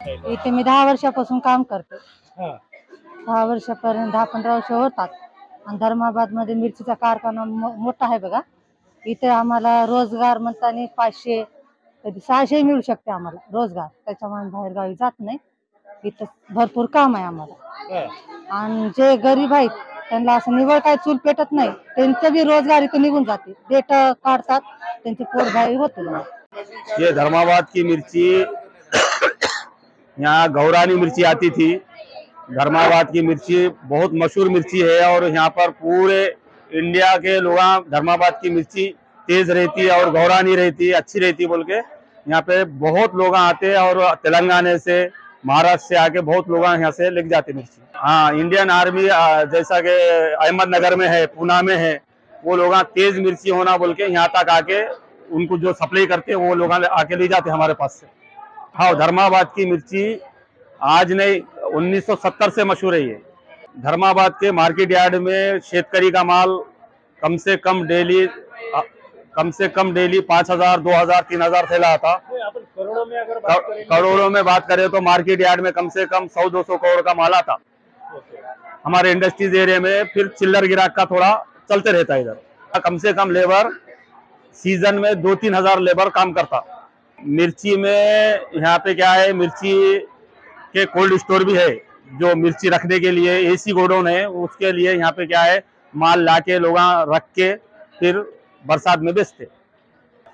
इथे मी 10 वर्षापासून काम करते. हा. 10 वर्षापर्यंत 10-15 वर्ष होतात. आणि धर्माबादमध्ये मिरचीचा कारखाना मोठा आहे बघा. इथे आम्हाला रोजगार म्हणताना 500 कधी 600 मिळू शकते आम्हाला रोजगार. त्याच्यामुळे बाहेर गावी जात नाही. इथं भरपूर काम आहे आम्हाला. हा. आणि जे गरीब आहेत त्यांना असं निवळ काय चूल पेटत नाही, त्यांचं बी रोजगार इथं निघून जाते. देठ काढतात, त्यांची पोटभराई होते. ये धर्माबाद की मिर्ची, यहाँ गौरानी मिर्ची आती थी। धर्माबाद की मिर्ची बहुत मशहूर मिर्ची है और यहाँ पर पूरे इंडिया के लोग धर्माबाद की मिर्ची तेज रहती है और गौरानी रहती है, अच्छी रहती है बोल के यहाँ पे बहुत लोग आते हैं और तेलंगाना से महाराष्ट्र से आके बहुत लोग यहाँ से लेके जाते मिर्ची। हाँ, इंडियन आर्मी जैसा कि अहमदनगर में है, पूना में है, वो लोग तेज मिर्ची होना बोल के यहाँ तक आके उनको जो सप्लाई करते हैं वो लोग आके ले जाते हमारे पास से। हाँ, धर्माबाद की मिर्ची आज नहीं 1970 से मशहूर है ये। धर्माबाद के मार्केट यार्ड में शेतकरी का माल कम से कम डेली 5,000, 2,000, 3,000 थैला आता। करोड़ों में अगर बात करें, करोड़ों में बात करें तो मार्केट यार्ड में कम से कम 100-200 करोड़ का माल आता हमारे इंडस्ट्रीज एरिया में। फिर चिल्लर गिराक का थोड़ा चलते रहता है इधर। कम से कम लेबर सीजन में 2-3 हजार लेबर काम करता। मिर्ची में यहाँ पे क्या है, मिर्ची के कोल्ड स्टोर भी है, जो मिर्ची रखने के लिए एसी गोडाउन है, उसके लिए यहाँ पे क्या है, माल लाके लोग रख के फिर बरसात में बेचते।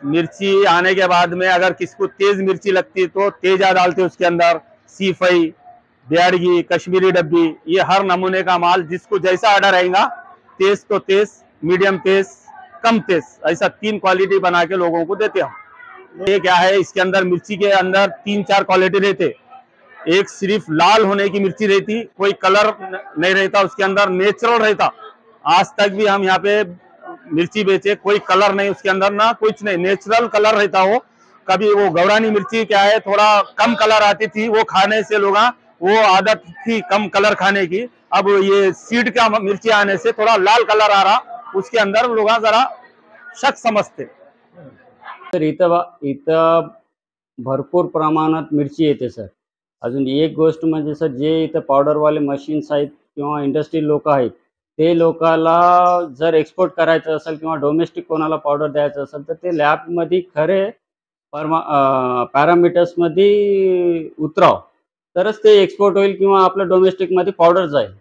मिर्ची आने के बाद में अगर किसी को तेज मिर्ची लगती तो तेजा डालते उसके अंदर, सीफई, बिहारगी, कश्मीरी डब्बी, ये हर नमूने का माल जिसको जैसा ऑर्डर रहेगा, तेज तो तेज, मीडियम तेज, कम तेज, ऐसा 3 क्वालिटी बना के लोगों को देते हम। ये क्या है, इसके अंदर मिर्ची के अंदर 3-4 क्वालिटी रहते। एक सिर्फ लाल होने की मिर्ची रहती, कोई कलर नहीं रहता उसके अंदर, नेचुरल रहता। आज तक भी हम यहाँ पे मिर्ची बेचे, कोई कलर नहीं उसके अंदर, ना कुछ नहीं, नेचुरल कलर रहता वो। कभी वो गौरानी मिर्ची क्या है, थोड़ा कम कलर आती थी, वो खाने से लोग वो आदत थी कम कलर खाने की। अब ये सीड का मिर्ची आने से थोड़ा लाल कलर आ रहा, उसके अंदर लोग जरा शक समजते। सर इथं भरपूर प्रमाणात मिरची येते सर। अजून एक गोष्ट म्हणजे सर, जे इथं पावडरवाले मशीन्स आहेत किंवा इंडस्ट्रियल लोक आहेत, ते लोकाला जर एक्सपोर्ट करायचं असेल किंवा डोमेस्टिक कोणाला पावडर द्यायचं असेल तर ते लॅबमध्ये खरे पॅरामीटर्समध्ये उतराव, तरच ते एक्सपोर्ट होईल किंवा आपलं डोमेस्टिकमध्ये पावडर जाईल।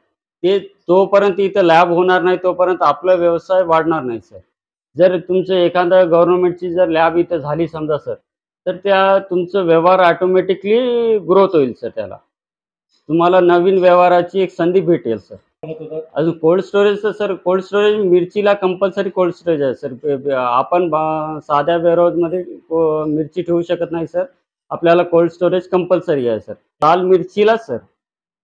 ते तोपर्यंत इथं लॅब होणार नाही तोपर्यंत आपला व्यवसाय वाढणार नाही सर। जर तुमचं एखादा गव्हर्नमेंटची जर लॅब इथं झाली समजा सर, तर त्या तुमचं व्यवहार ऑटोमॅटिकली ग्रोथ होईल सर। त्याला तुम्हाला नवीन व्यवहाराची एक संधी भेटेल सर। अजून cold storage sir, cold storage मिरचीला कंपल्सरी कोल्ड स्टोरेज आहे सर। आपण साध्या वेअरहाऊसमध्ये मिरची ठेवू शकत नाही सर, आपल्याला कोल्ड स्टोरेज कंपल्सरी आहे सर। लाल मिरचीला सर,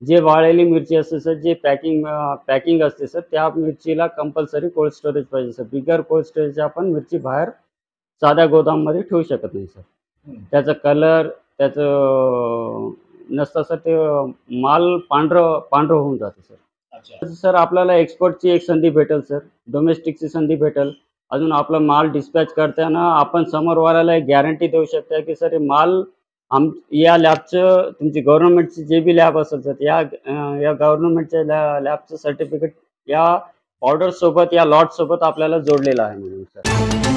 जे वाळलेली मिरची असते सर, जे पॅकिंग असते सर, त्या मिरचीला कंपल्सरी कोल्ड स्टोरेज पाहिजे सर। बिगर कोल्ड स्टोरेज आपण मिरची बाहेर साध्या गोदाममध्ये ठेवू शकत नाही सर। त्याचा कलर त्याचं नसतं सर, ते माल पांढरं होऊन जातं सर। सर आपल्याला एक्सपोर्टची एक संधी भेटेल सर, डोमेस्टिकची संधी भेटेल। अजून आपला माल डिस्पॅच करताना आपण समोरवाल्याला एक गॅरंटी देऊ शकता की सर, हे माल या लॅबचं, तुमची गव्हर्नमेंटची जे बी लॅब असेल सर, या गव्हर्नमेंटच्या लॅबचं सर्टिफिकेट या पावडर सोबत, या लॉट सोबत आपल्याला जोडलेलं आहे म्हणून सर।